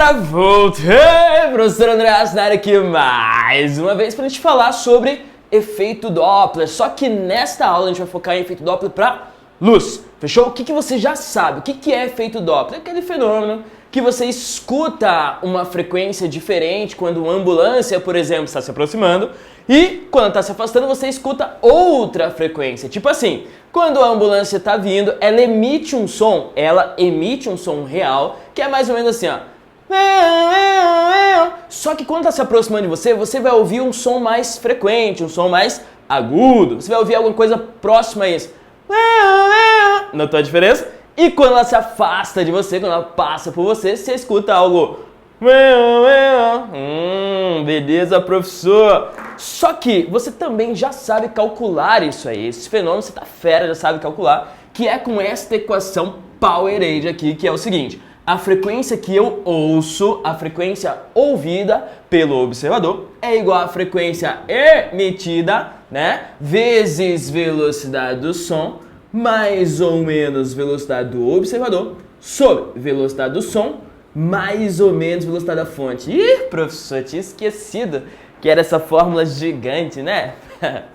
galera, voltei! Professor André Asnari aqui mais uma vez para a gente falar sobre efeito Doppler. Só que nesta aula a gente vai focar em efeito Doppler para luz, fechou? O que você já sabe? O que é efeito Doppler? É aquele fenômeno que você escuta uma frequência diferente quando uma ambulância, por exemplo, está se aproximando e quando está se afastando você escuta outra frequência. Tipo assim, quando a ambulância está vindo, ela emite um som real, que é mais ou menos assim, ó. Só que quando está se aproximando de você, você vai ouvir um som mais frequente, um som mais agudo. Você vai ouvir alguma coisa próxima a isso. Notou a diferença? E quando ela se afasta de você, quando ela passa por você, você escuta algo. Beleza, professor. Só que você também já sabe calcular isso aí. Esse fenômeno você tá fera, já sabe calcular. Que é com esta equação Powerade aqui, que é o seguinte. A frequência que eu ouço, a frequência ouvida pelo observador, é igual à frequência emitida, né? Vezes velocidade do som, mais ou menos velocidade do observador, sobre velocidade do som, mais ou menos velocidade da fonte. Ih, professor, tinha esquecido que era essa fórmula gigante, né?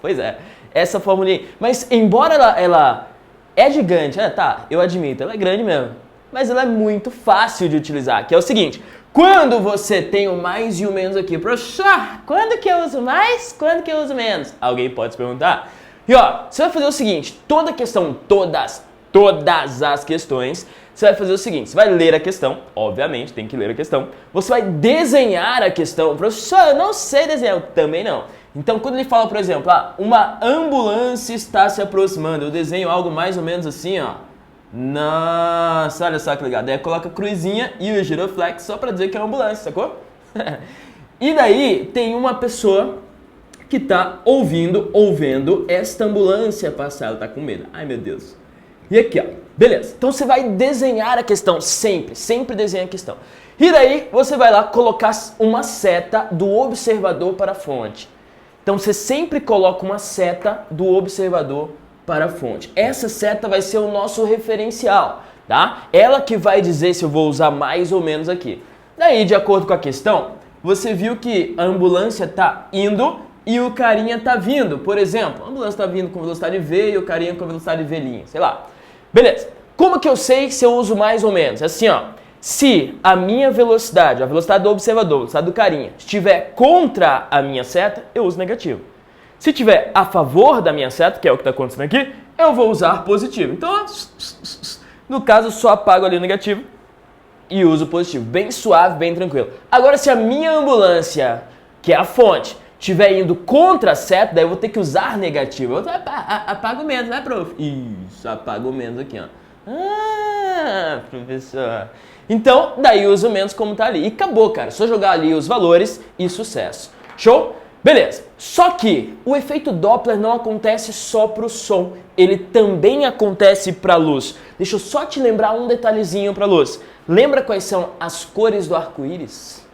Pois é, essa formulinha. Mas embora ela é gigante, né? Tá, eu admito, ela é grande mesmo. Mas ela é muito fácil de utilizar, que é o seguinte. Quando você tem o mais e o menos aqui, professor, quando que eu uso mais, quando que eu uso menos? Alguém pode se perguntar? E ó, você vai fazer o seguinte, todas as questões, você vai fazer o seguinte, você vai ler a questão, obviamente, tem que ler a questão, você vai desenhar a questão, professor, eu não sei desenhar, eu também não. Então, quando ele fala, por exemplo, uma ambulância está se aproximando, eu desenho algo mais ou menos assim, ó. Nossa, olha só que legal, daí coloca a cruzinha e o giroflex só pra dizer que é uma ambulância, sacou? E daí tem uma pessoa que tá ouvindo esta ambulância passar, ela tá com medo. Ai, meu Deus. E aqui, ó. Beleza. Então você vai desenhar a questão sempre desenha a questão. E daí você vai lá colocar uma seta do observador para a fonte. Então você sempre coloca uma seta do observador para a fonte. Essa seta vai ser o nosso referencial, tá? Ela que vai dizer se eu vou usar mais ou menos aqui. Daí, de acordo com a questão, você viu que a ambulância tá indo e o carinha tá vindo, por exemplo, a ambulância tá vindo com velocidade V e o carinha com velocidade V', sei lá. Beleza. Como que eu sei se eu uso mais ou menos? Assim, ó. Se a minha velocidade, a velocidade do observador, a velocidade do carinha, estiver contra a minha seta, eu uso negativo. Se estiver a favor da minha seta, que é o que está acontecendo aqui, eu vou usar positivo. Então, no caso, eu só apago ali o negativo e uso o positivo. Bem suave, bem tranquilo. Agora, se a minha ambulância, que é a fonte, estiver indo contra a seta, daí eu vou ter que usar negativo. Eu apago menos, né, prof? Isso, apago menos aqui, ó. Ah, professor. Então, daí eu uso menos como tá ali. E acabou, cara. Só jogar ali os valores e sucesso. Show? Beleza. Só que o efeito Doppler não acontece só para o som. Ele também acontece para a luz. Deixa eu só te lembrar um detalhezinho para a luz. Lembra quais são as cores do arco-íris?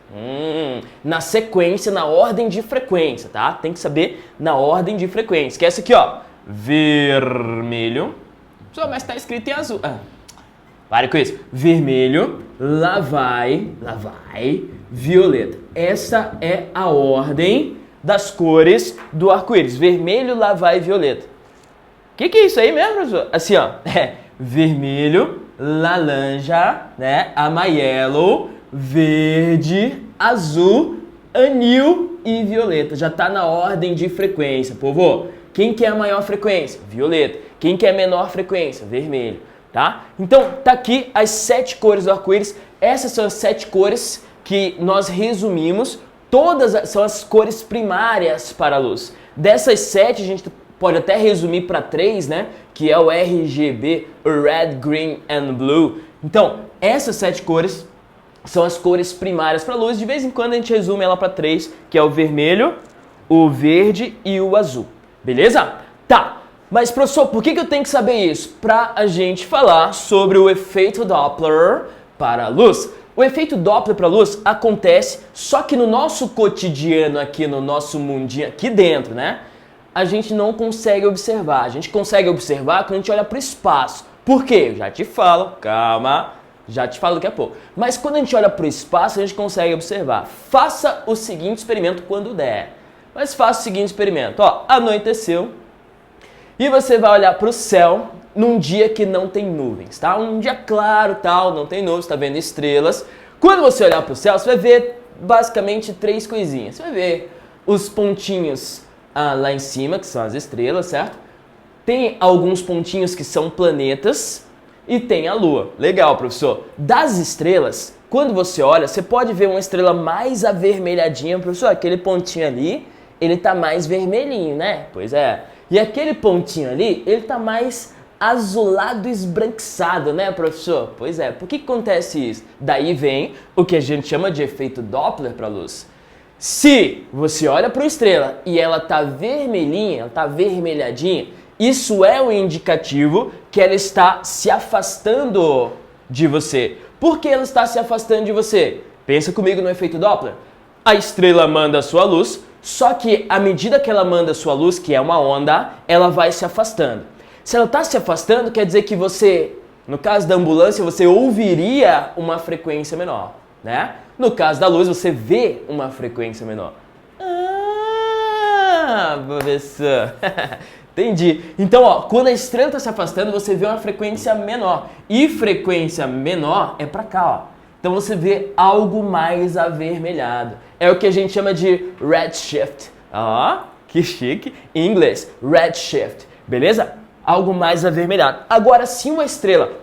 Na sequência, na ordem de frequência, tá? Tem que saber na ordem de frequência. Que é essa aqui, ó. Vermelho. Mas tá escrito em azul. Pare com isso. Vermelho, lá vai, violeta. Essa é a ordem das cores do arco-íris. Vermelho, lá vai, violeta. O que é isso aí mesmo, professor? Assim, ó. Vermelho, laranja, né? Amarelo, verde, azul, anil e violeta. Já tá na ordem de frequência, povo. Quem quer a maior frequência? Violeta. Quem quer a menor frequência? Vermelho. Tá? Então, tá aqui as 7 cores do arco-íris. Essas são as 7 cores que nós resumimos. Todas são as cores primárias para a luz. Dessas 7, a gente pode até resumir para 3, né? Que é o RGB, o Red, Green and Blue. Então, essas 7 cores são as cores primárias para a luz. De vez em quando a gente resume ela para 3, que é o vermelho, o verde e o azul. Beleza? Tá. Mas, professor, por que eu tenho que saber isso? Para a gente falar sobre o efeito Doppler para a luz. O efeito Doppler para a luz acontece, só que no nosso cotidiano aqui, no nosso mundinho aqui dentro, né? A gente não consegue observar. A gente consegue observar quando a gente olha para o espaço. Por quê? Eu já te falo, calma. Já te falo daqui a pouco. Mas quando a gente olha para o espaço, a gente consegue observar. Faça o seguinte experimento quando der. Mas faça o seguinte experimento. Ó, anoiteceu e você vai olhar para o céu num dia que não tem nuvens, tá? Um dia claro, tal, não tem nuvens, tá vendo estrelas. Quando você olhar para o céu, você vai ver basicamente 3 coisinhas. Você vai ver os pontinhos lá em cima, que são as estrelas, certo? Tem alguns pontinhos que são planetas e tem a Lua. Legal, professor. Das estrelas, quando você olha, você pode ver uma estrela mais avermelhadinha. Professor, aquele pontinho ali, ele tá mais vermelhinho, né? Pois é. E aquele pontinho ali, ele tá mais azulado esbranquiçado, né, professor? Pois é. Por que acontece isso? Daí vem o que a gente chama de efeito Doppler para a luz. Se você olha para uma estrela e ela tá vermelhinha, ela tá avermelhadinha, isso é um indicativo que ela está se afastando de você. Por que ela está se afastando de você? Pensa comigo no efeito Doppler. A estrela manda a sua luz, só que à medida que ela manda a sua luz, que é uma onda, ela vai se afastando. Se ela está se afastando, quer dizer que você, no caso da ambulância, você ouviria uma frequência menor, né? No caso da luz, você vê uma frequência menor. Ah, professor. Entendi. Então, ó, quando a estrela está se afastando, você vê uma frequência menor. E frequência menor é para cá, ó. Então você vê algo mais avermelhado. É o que a gente chama de redshift. Ó, que chique. Em inglês, redshift. Beleza? Algo mais avermelhado. Agora, se uma estrela,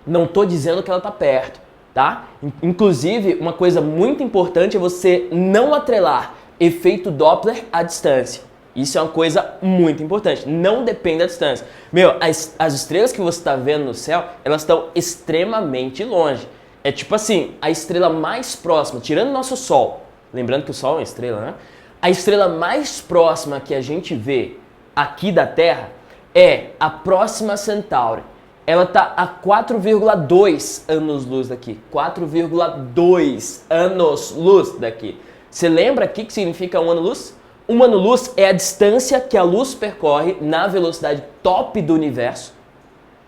não estou dizendo que ela está perto, tá? Inclusive, uma coisa muito importante é você não atrelar efeito Doppler à distância. Isso é uma coisa muito importante. Não depende da distância. Meu, as estrelas que você está vendo no céu, elas estão extremamente longe. É tipo assim, a estrela mais próxima, tirando o nosso Sol, lembrando que o Sol é uma estrela, né? A estrela mais próxima que a gente vê aqui da Terra é a Próxima Centauri. Ela está a 4,2 anos-luz daqui. 4,2 anos-luz daqui. Você lembra o que significa um ano-luz? Um ano-luz é a distância que a luz percorre na velocidade top do universo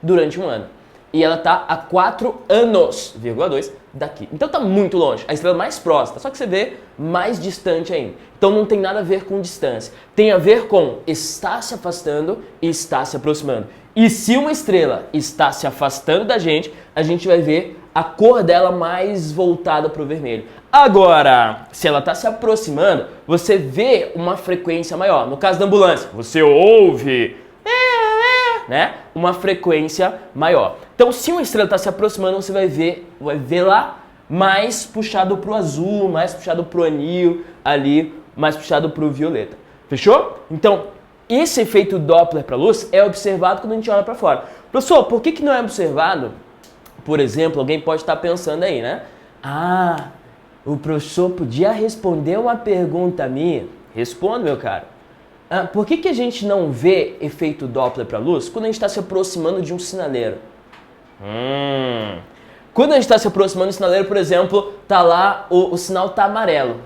durante um ano. E ela está a 4 anos,2 daqui. Então está muito longe. A estrela mais próxima, só que você vê mais distante ainda. Então não tem nada a ver com distância. Tem a ver com estar se afastando e estar se aproximando. E se uma estrela está se afastando da gente, a gente vai ver a cor dela mais voltada para o vermelho. Agora, se ela está se aproximando, você vê uma frequência maior. No caso da ambulância, você ouve, né, uma frequência maior. Então, se uma estrela está se aproximando, você vai ver lá mais puxado para o azul, mais puxado para o anil, ali, mais puxado para o violeta. Fechou? Então, esse efeito Doppler para a luz é observado quando a gente olha para fora. Professor, por que não é observado? Por exemplo, alguém pode estar pensando aí, né? Ah, o professor podia responder uma pergunta minha. Responda, meu caro. Por que a gente não vê efeito Doppler para a luz quando a gente está se aproximando de um sinaleiro? Quando a gente está se aproximando do sinaleiro, por exemplo, tá lá, o sinal tá amarelo.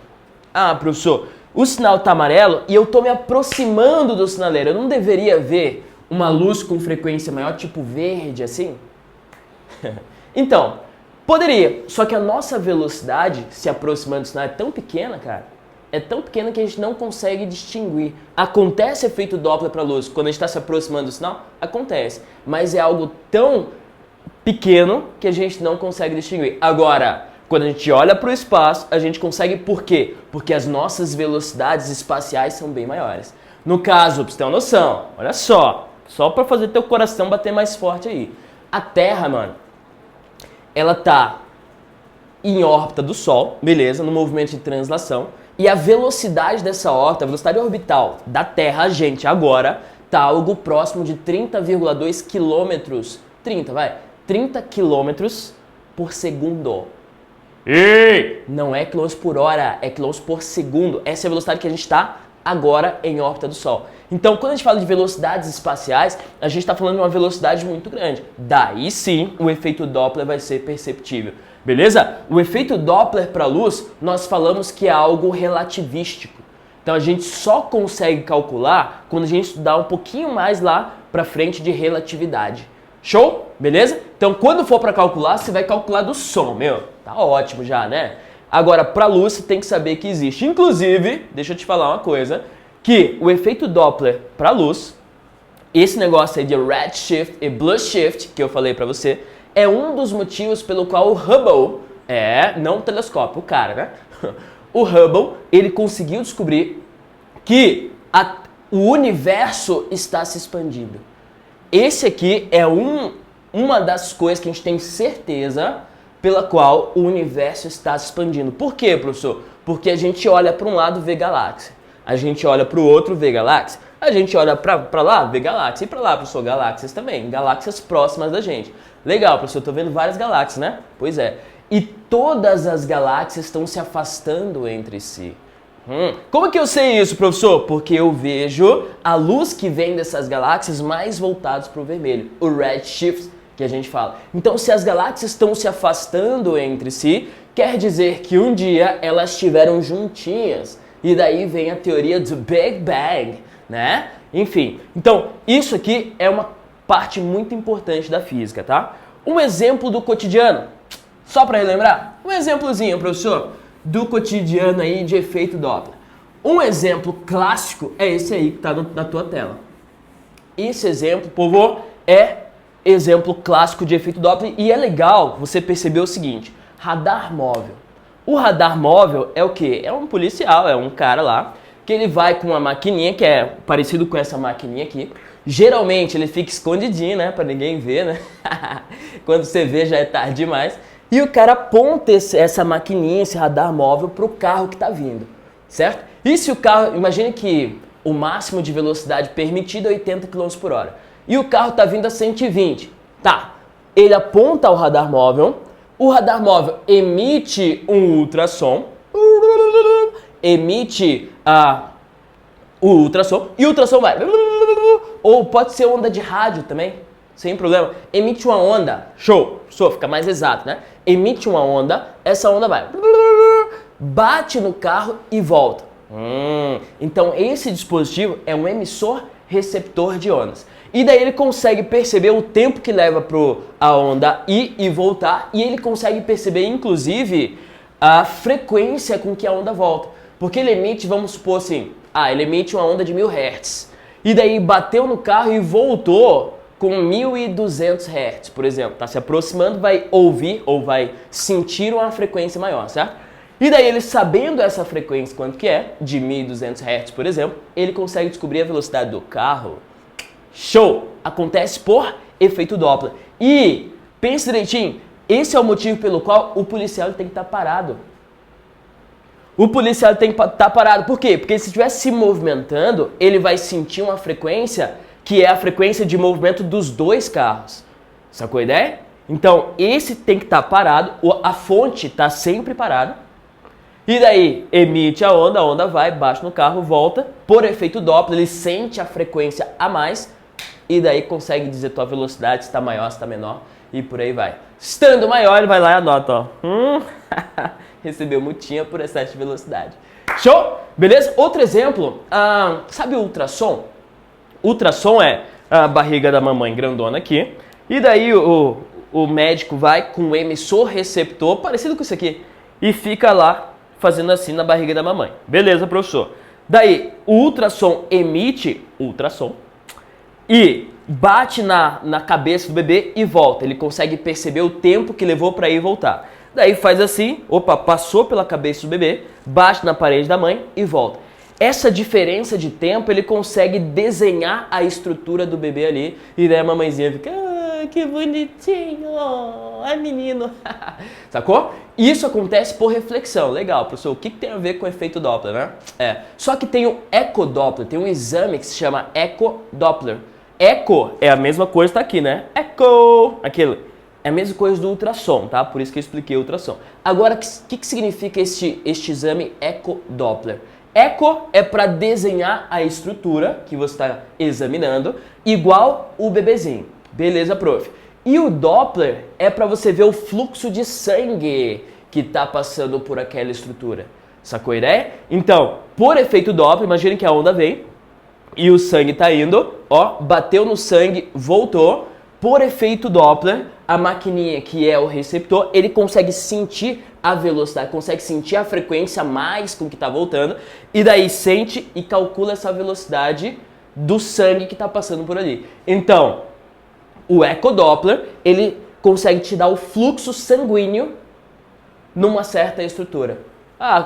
Ah, professor, o sinal tá amarelo e eu tô me aproximando do sinaleiro. Eu não deveria ver uma luz com frequência maior, tipo verde, assim? Então, poderia, só que a nossa velocidade se aproximando do sinal é tão pequena, cara. É tão pequena que a gente não consegue distinguir. Acontece efeito Doppler para a luz quando a gente está se aproximando do sinal? Acontece, mas é algo tão pequeno que a gente não consegue distinguir. Agora, quando a gente olha para o espaço, a gente consegue por quê? Porque as nossas velocidades espaciais são bem maiores. No caso, para você ter uma noção, olha só para fazer teu coração bater mais forte aí. A Terra, mano, ela tá em órbita do Sol, beleza, no movimento de translação, e a velocidade dessa órbita, a velocidade orbital da Terra, gente, agora, tá algo próximo de 30,2 quilômetros, 30 quilômetros por segundo. Ei! Não é quilômetros por hora, é quilômetros por segundo. Essa é a velocidade que a gente está agora em órbita do Sol. Então, quando a gente fala de velocidades espaciais, a gente está falando de uma velocidade muito grande. Daí sim, o efeito Doppler vai ser perceptível. Beleza? O efeito Doppler para a luz, nós falamos que é algo relativístico. Então, a gente só consegue calcular quando a gente estudar um pouquinho mais lá para frente de relatividade. Show? Beleza? Então, quando for para calcular, você vai calcular do som, meu. Tá ótimo já, né? Agora, para luz, você tem que saber que existe. Inclusive, deixa eu te falar uma coisa, que o efeito Doppler para luz, esse negócio aí de redshift e blueshift, que eu falei para você, é um dos motivos pelo qual o Hubble, não o telescópio, o cara, né? O Hubble, ele conseguiu descobrir que o universo está se expandindo. Esse aqui é uma das coisas que a gente tem certeza pela qual o universo está se expandindo. Por quê, professor? Porque a gente olha para um lado e vê galáxia. A gente olha para o outro e vê galáxia. A gente olha para lá, vê galáxia. E para lá, professor, galáxias também. Galáxias próximas da gente. Legal, professor, estou vendo várias galáxias, né? Pois é. E todas as galáxias estão se afastando entre si. Como que eu sei isso, professor? Porque eu vejo a luz que vem dessas galáxias mais voltadas para o vermelho, o redshift que a gente fala. Então, se as galáxias estão se afastando entre si, quer dizer que um dia elas estiveram juntinhas. E daí vem a teoria do Big Bang, né? Enfim, então isso aqui é uma parte muito importante da física, tá? Um exemplo do cotidiano, só para relembrar, um exemplozinho, professor, do cotidiano aí de efeito Doppler. Um exemplo clássico é esse aí que está na tua tela. Esse exemplo, povo, é exemplo clássico de efeito Doppler e é legal você perceber o seguinte, radar móvel. O radar móvel é o quê? É um policial, é um cara lá, que ele vai com uma maquininha, que é parecido com essa maquininha aqui. Geralmente ele fica escondidinho, né, para ninguém ver, né? Quando você vê já é tarde demais. E o cara aponta essa maquininha, esse radar móvel, para o carro que está vindo, certo? E se o carro, imagine que o máximo de velocidade permitida é 80 km por hora. E o carro está vindo a 120. Tá, ele aponta o radar móvel emite um ultrassom, emite o ultrassom, e o ultrassom vai, ou pode ser onda de rádio também, sem problema, emite uma onda, show, fica mais exato, né? Emite uma onda, essa onda vai, bate no carro e volta. Então esse dispositivo é um emissor receptor de ondas. E daí ele consegue perceber o tempo que leva a onda ir e voltar, e ele consegue perceber, inclusive, a frequência com que a onda volta. Porque ele emite, vamos supor assim, ele emite uma onda de 1000 Hz. E daí bateu no carro e voltou com 1200 Hz, por exemplo. Tá se aproximando, vai ouvir ou vai sentir uma frequência maior, certo? E daí ele, sabendo essa frequência, quanto que é, de 1200 Hz, por exemplo, ele consegue descobrir a velocidade do carro. Show! Acontece por efeito Doppler. E, pense direitinho, esse é o motivo pelo qual o policial tem que estar parado. O policial tem que estar parado. Por quê? Porque se estiver se movimentando, ele vai sentir uma frequência que é a frequência de movimento dos dois carros. Sacou a ideia? Então, esse tem que estar parado, a fonte está sempre parada. E daí, emite a onda vai, bate no carro, volta. Por efeito Doppler, ele sente a frequência a mais e daí consegue dizer tua velocidade, se está maior, se está menor e por aí vai. Estando maior, ele vai lá e anota, ó. Recebeu multinha por excesso de velocidade. Show? Beleza? Outro exemplo, sabe o ultrassom? Ultrassom é a barriga da mamãe grandona aqui e daí o médico vai com o emissor receptor, parecido com isso aqui, e fica lá fazendo assim na barriga da mamãe. Beleza, professor? Daí, o ultrassom emite ultrassom e bate na cabeça do bebê e volta. Ele consegue perceber o tempo que levou para ir e voltar. Daí faz assim, passou pela cabeça do bebê, bate na parede da mãe e volta. Essa diferença de tempo, ele consegue desenhar a estrutura do bebê ali e daí a mamãezinha fica, que bonitinho, menino. Sacou? Isso acontece por reflexão. Legal, professor, o que tem a ver com o efeito Doppler, né? Só que tem o ecodoppler, tem um exame que se chama ecodoppler. Eco é a mesma coisa, tá aqui, né? Eco, aquilo. É a mesma coisa do ultrassom, tá? Por isso que eu expliquei o ultrassom. Agora, o que significa este exame ecodoppler? Eco é para desenhar a estrutura que você está examinando, igual o bebezinho. Beleza, prof. E o Doppler é para você ver o fluxo de sangue que está passando por aquela estrutura. Sacou a ideia? Então, por efeito Doppler, imagine que a onda vem e o sangue está indo, bateu no sangue, voltou. por efeito Doppler, a maquininha que é o receptor, ele consegue sentir a velocidade, consegue sentir a frequência mais com que está voltando, e daí sente e calcula essa velocidade do sangue que está passando por ali. Então, o ecodoppler, ele consegue te dar o fluxo sanguíneo numa certa estrutura.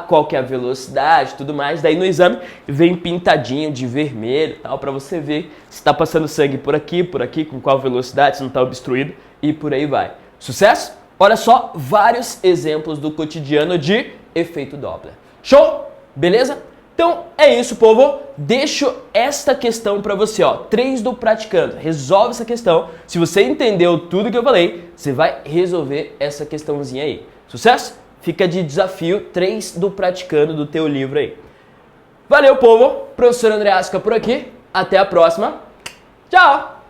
Qual que é a velocidade e tudo mais. Daí no exame vem pintadinho de vermelho, tal, para você ver se está passando sangue por aqui, com qual velocidade, se não está obstruído e por aí vai. Sucesso? Olha só vários exemplos do cotidiano de efeito Doppler. Show? Beleza? Então é isso, povo. Deixo esta questão para você, ó. 3 do praticando. Resolve essa questão. Se você entendeu tudo que eu falei, você vai resolver essa questãozinha aí. Sucesso? Fica de desafio 3 do praticando do teu livro aí. Valeu, povo. Professor André Asca por aqui. Até a próxima. Tchau!